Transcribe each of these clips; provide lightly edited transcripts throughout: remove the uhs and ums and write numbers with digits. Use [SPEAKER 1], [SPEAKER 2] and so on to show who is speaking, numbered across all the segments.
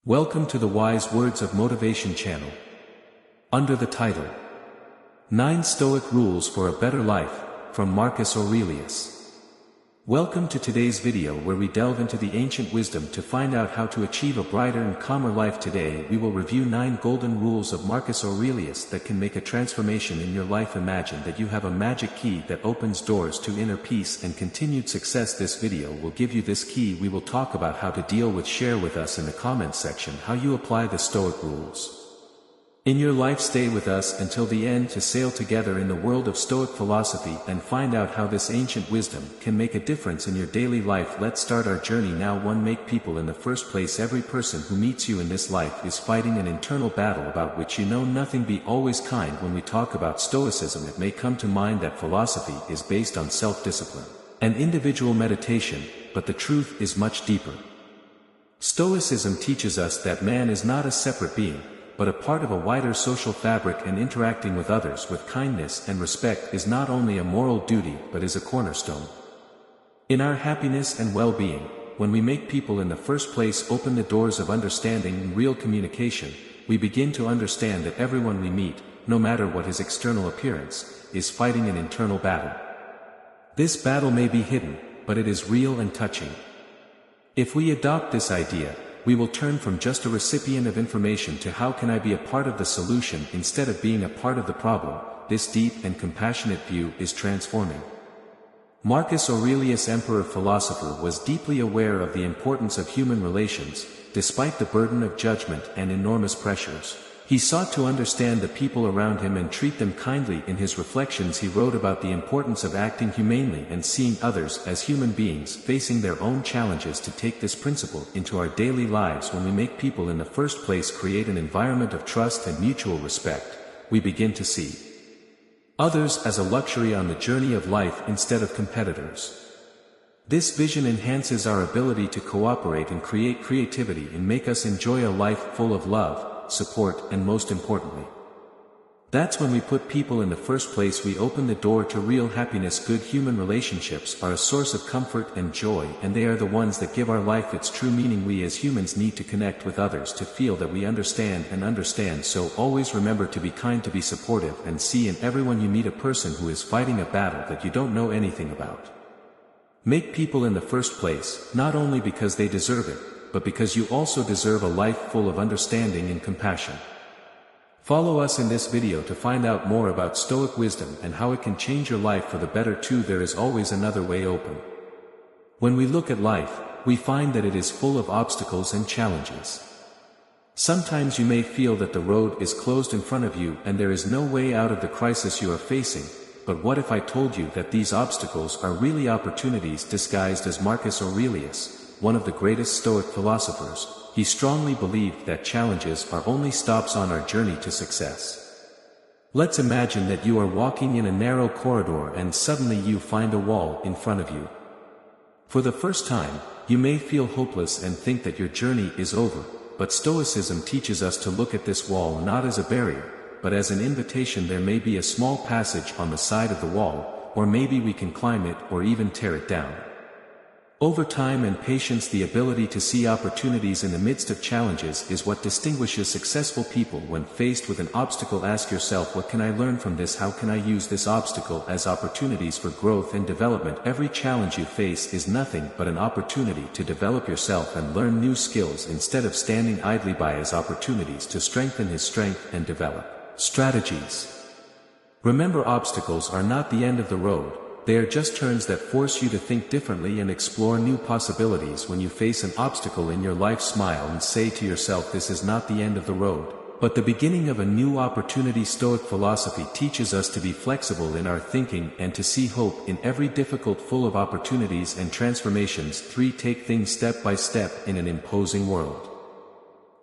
[SPEAKER 1] Welcome to the Wise Words of Motivation channel. Under the title, 9 Stoic Rules for a Better Life, from Marcus Aurelius. Welcome to today's video where we delve into the ancient wisdom to find out how to achieve a brighter and calmer life. Today we will review 9 golden rules of Marcus Aurelius that can make a transformation in your life. Imagine that you have a magic key that opens doors to inner peace and continued success. This video will give you this key. We will talk about how to deal with. Share with us in the comments section how you apply the Stoic rules in your life. Stay with us until the end to sail together in the world of Stoic philosophy and find out how this ancient wisdom can make a difference in your daily life. Let's start our journey now. 1. Make people in the first place. Every person who meets you in this life is fighting an internal battle about which you know nothing. Be always kind. When we talk about Stoicism, it may come to mind that philosophy is based on self-discipline and individual meditation, but the truth is much deeper. Stoicism teaches us that man is not a separate being, but a part of a wider social fabric, and interacting with others with kindness and respect is not only a moral duty but is a cornerstone in our happiness and well-being. When we make people in the first place open the doors of understanding and real communication, we begin to understand that everyone we meet, no matter what his external appearance, is fighting an internal battle. This battle may be hidden, but it is real and touching. If we adopt this idea, we will turn from just a recipient of information to how can I be a part of the solution instead of being a part of the problem. This deep and compassionate view is transforming. Marcus Aurelius, emperor philosopher, was deeply aware of the importance of human relations. Despite the burden of judgment and enormous pressures, he sought to understand the people around him and treat them kindly. In his reflections he wrote about the importance of acting humanely and seeing others as human beings facing their own challenges. To take this principle into our daily lives, when we make people in the first place create an environment of trust and mutual respect, we begin to see others as a luxury on the journey of life instead of competitors. This vision enhances our ability to cooperate and create creativity and make us enjoy a life full of love, support, and most importantly, that's when we put people in the first place. We open the door to real happiness. Good human relationships are a source of comfort and joy, and they are the ones that give our life its true meaning. We as humans need to connect with others to feel that we understand and understand. So always remember to be kind, to be supportive, and see in everyone you meet a person who is fighting a battle that you don't know anything about. Make people in the first place, not only because they deserve it, but because you also deserve a life full of understanding and compassion. Follow us in this video to find out more about Stoic wisdom and how it can change your life for the better too. There is always another way open. When we look at life, we find that it is full of obstacles and challenges. Sometimes you may feel that the road is closed in front of you and there is no way out of the crisis you are facing. But what if I told you that these obstacles are really opportunities disguised as? Marcus Aurelius, one of the greatest Stoic philosophers, he strongly believed that challenges are only stops on our journey to success. Let's imagine that you are walking in a narrow corridor and suddenly you find a wall in front of you. For the first time, you may feel hopeless and think that your journey is over, but Stoicism teaches us to look at this wall not as a barrier, but as an invitation. There may be a small passage on the side of the wall, or maybe we can climb it or even tear it down. Over time and patience, the ability to see opportunities in the midst of challenges is what distinguishes successful people. When faced with an obstacle, ask yourself, what can I learn from this? How can I use this obstacle as opportunities for growth and development? Every challenge you face is nothing but an opportunity to develop yourself and learn new skills instead of standing idly by, as opportunities to strengthen his strength and develop strategies. Remember, obstacles are not the end of the road. They are just turns that force you to think differently and explore new possibilities. When you face an obstacle in your life, smile and say to yourself, this is not the end of the road, but the beginning of a new opportunity. Stoic philosophy teaches us to be flexible in our thinking and to see hope in every difficult, full of opportunities and transformations. 3. Take things step by step in an imposing world.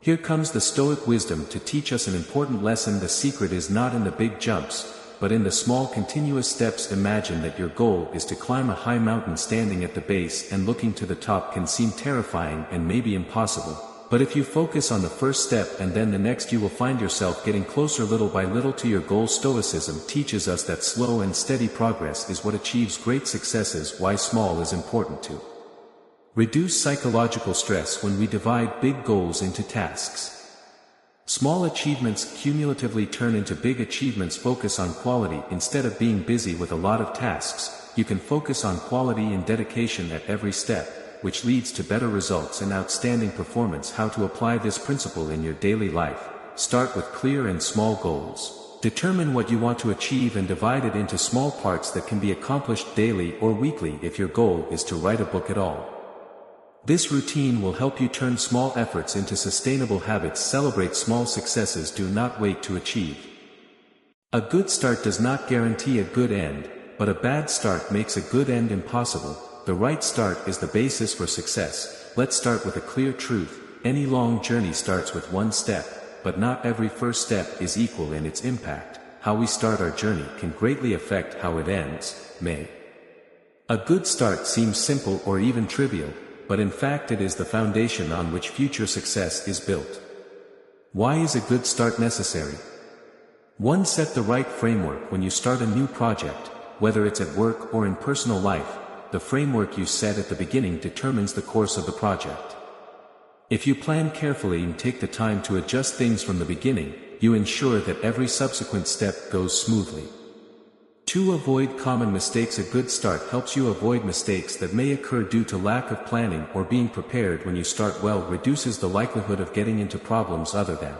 [SPEAKER 1] Here comes the Stoic wisdom to teach us an important lesson. The secret is not in the big jumps, but in the small continuous steps. Imagine that your goal is to climb a high mountain. Standing at the base and looking to the top can seem terrifying and maybe impossible, but if you focus on the first step and then the next, you will find yourself getting closer little by little to your goal. Stoicism teaches us that slow and steady progress is what achieves great successes. Why small is important too. Reduce psychological stress when we divide big goals into tasks. Small achievements cumulatively turn into big achievements. Focus on quality instead of being busy with a lot of tasks. You can focus on quality and dedication at every step, which leads to better results and outstanding performance. How to apply this principle in your daily life? Start with clear and small goals. Determine what you want to achieve and divide it into small parts that can be accomplished daily or weekly. If your goal is to write a book at all, this routine will help you turn small efforts into sustainable habits. Celebrate small successes. Do not wait to achieve. A good start does not guarantee a good end, but a bad start makes a good end impossible. The right start is the basis for success. Let's start with a clear truth. Any long journey starts with one step, but not every first step is equal in its impact. How we start our journey can greatly affect how it ends. A good start seems simple or even trivial, but in fact it is the foundation on which future success is built. Why is a good start necessary? 1. Set the right framework. When you start a new project, whether it's at work or in personal life, the framework you set at the beginning determines the course of the project. If you plan carefully and take the time to adjust things from the beginning, you ensure that every subsequent step goes smoothly. 2. Avoid common mistakes. A good start helps you avoid mistakes that may occur due to lack of planning or being prepared. When you start well, reduces the likelihood of getting into problems. Other than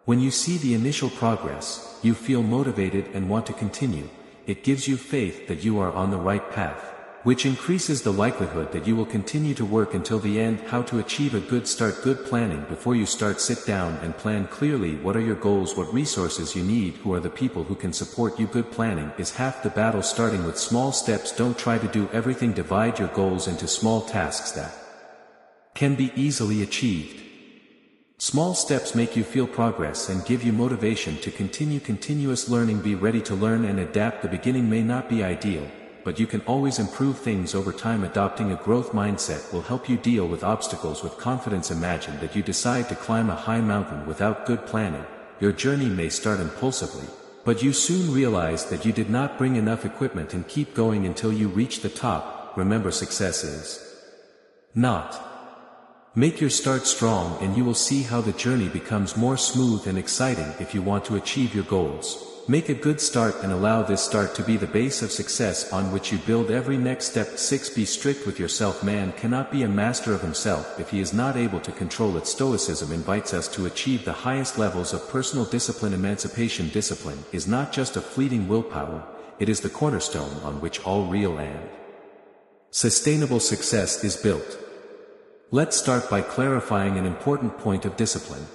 [SPEAKER 1] when you see the initial progress, you feel motivated and want to continue. It gives you faith that you are on the right path, which increases the likelihood that you will continue to work until the end. How to achieve a good start? Good planning. Before you start, sit down and plan clearly. What are your goals? What resources you need? Who are the people who can support you? Good planning is half the battle. Starting with small steps. Don't try to do everything. Divide your goals into small tasks that can be easily achieved. Small steps make you feel progress and give you motivation to continue. Continuous learning. Be ready to learn and adapt. The beginning may not be ideal, but you can always improve things over time. Adopting a growth mindset will help you deal with obstacles with confidence. Imagine that you decide to climb a high mountain without good planning. Your journey may start impulsively, but you soon realize that you did not bring enough equipment and keep going until you reach the top. Remember, success is not. Make your start strong and you will see how the journey becomes more smooth and exciting. If you want to achieve your goals, make a good start and allow this start to be the base of success on which you build every next step. 6. Be strict with yourself. Man cannot be a master of himself if he is not able to control it. Stoicism invites us to achieve the highest levels of personal discipline. Emancipation. Discipline is not just a fleeting willpower, it is the cornerstone on which all real and sustainable success is built. Let's start by clarifying an important point of discipline.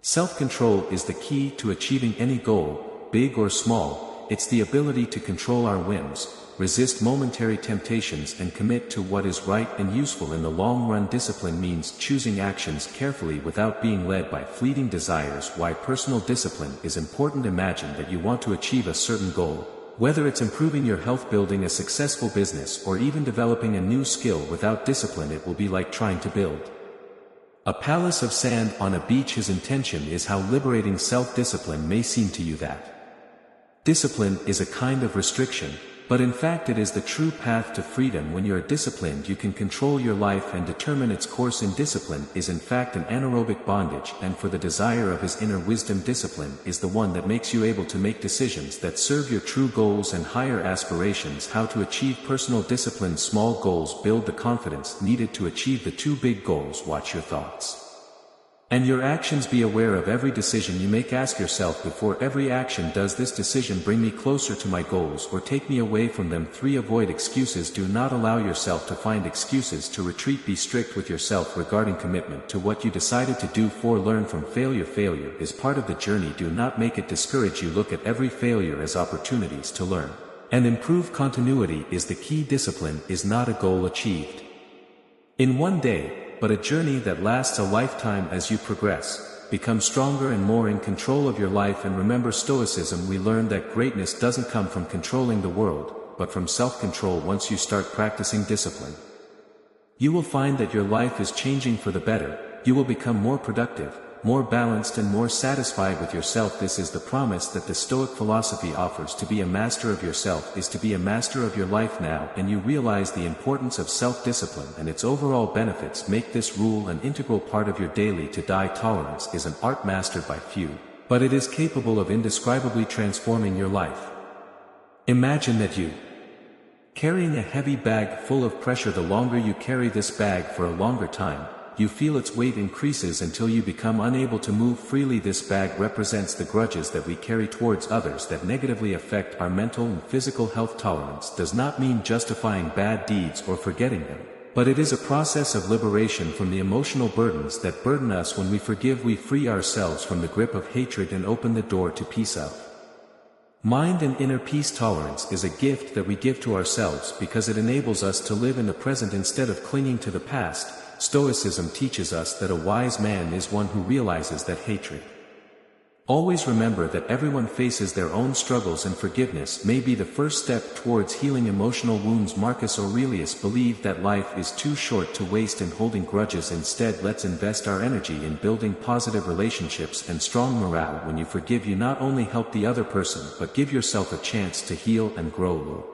[SPEAKER 1] Self-control is the key to achieving any goal, big or small. It's the ability to control our whims, resist momentary temptations and commit to what is right and useful in the long run. Discipline means choosing actions carefully without being led by fleeting desires. Why personal discipline is important? Imagine that you want to achieve a certain goal, whether it's improving your health, building a successful business, or even developing a new skill. Without discipline, it will be like trying to build a palace of sand on a beach. His intention is how liberating. Self-discipline may seem to you that discipline is a kind of restriction, but in fact it is the true path to freedom. When you are disciplined, you can control your life and determine its course. Indiscipline is in fact an anaerobic bondage, and for the desire of his inner wisdom, discipline is the one that makes you able to make decisions that serve your true goals and higher aspirations. How to achieve personal discipline? Small goals build the confidence needed to achieve the two big goals. Watch your thoughts and your actions. Be aware of every decision you make. Ask yourself before every action, does this decision bring me closer to my goals or take me away from them? 3. Avoid excuses. Do not allow yourself to find excuses to retreat. Be strict with yourself regarding commitment to what you decided to do. 4. Learn from failure. Failure is part of the journey. Do not make it discourage you. Look at every failure as opportunities to learn and improve. Continuity is the key. Discipline is not a goal achieved in one day, but a journey that lasts a lifetime. As you progress, become stronger and more in control of your life. And remember, Stoicism, we learn that greatness doesn't come from controlling the world, but from self-control. Once you start practicing discipline, you will find that your life is changing for the better. You will become more productive, more balanced and more satisfied with yourself. This is the promise that the Stoic philosophy offers. To be a master of yourself is to be a master of your life now, and you realize the importance of self-discipline and its overall benefits. Make this rule an integral part of your daily to die. Tolerance is an art mastered by few, but it is capable of indescribably transforming your life. Imagine that you carrying a heavy bag full of pressure. The longer you carry this bag for a longer time, you feel its weight increases until you become unable to move freely. This bag represents the grudges that we carry towards others that negatively affect our mental and physical health. Tolerance does not mean justifying bad deeds or forgetting them, but it is a process of liberation from the emotional burdens that burden us. When we forgive, we free ourselves from the grip of hatred and open the door to peace of mind and inner peace. Tolerance is a gift that we give to ourselves because it enables us to live in the present instead of clinging to the past. Stoicism teaches us that a wise man is one who realizes that hatred. Always remember that everyone faces their own struggles, and forgiveness may be the first step towards healing emotional wounds. Marcus Aurelius believed that life is too short to waste in holding grudges. Instead, let's invest our energy in building positive relationships and strong morale. When you forgive, you not only help the other person but give yourself a chance to heal and grow.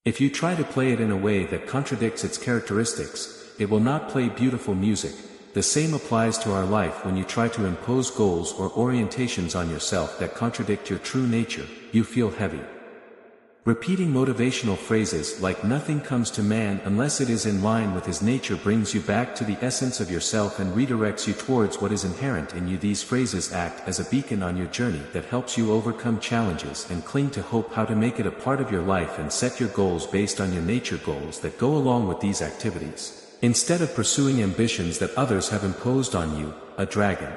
[SPEAKER 1] If you try to play it in a way that contradicts its characteristics, it will not play beautiful music. The same applies to our life. When you try to impose goals or orientations on yourself that contradict your true nature, you feel heavy. Repeating motivational phrases like "nothing comes to man unless it is in line with his nature" brings you back to the essence of yourself and redirects you towards what is inherent in you. These phrases act as a beacon on your journey that helps you overcome challenges and cling to hope. How to make it a part of your life and set your goals based on your nature. Goals that go along with these activities, instead of pursuing ambitions that others have imposed on you. A dragon.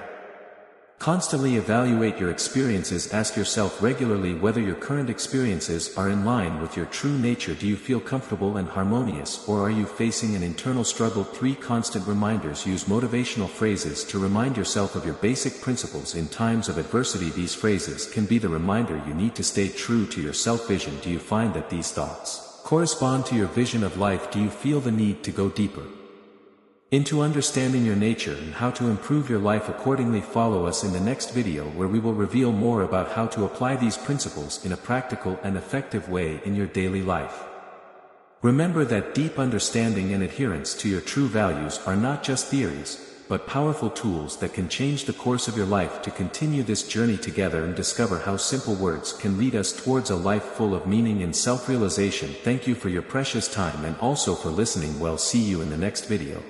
[SPEAKER 1] Constantly evaluate your experiences. Ask yourself regularly whether your current experiences are in line with your true nature. Do you feel comfortable and harmonious, or are you facing an internal struggle? 3 constant reminders. Use motivational phrases to remind yourself of your basic principles in times of adversity. These phrases can be the reminder you need to stay true to your self-vision. Do you find that these thoughts correspond to your vision of life? Do you feel the need to go deeper into understanding your nature and how to improve your life accordingly? Follow us in the next video, where we will reveal more about how to apply these principles in a practical and effective way in your daily life. Remember that deep understanding and adherence to your true values are not just theories, but powerful tools that can change the course of your life. To continue this journey together and discover how simple words can lead us towards a life full of meaning and self-realization. Thank you for your precious time and also for listening well. See you in the next video.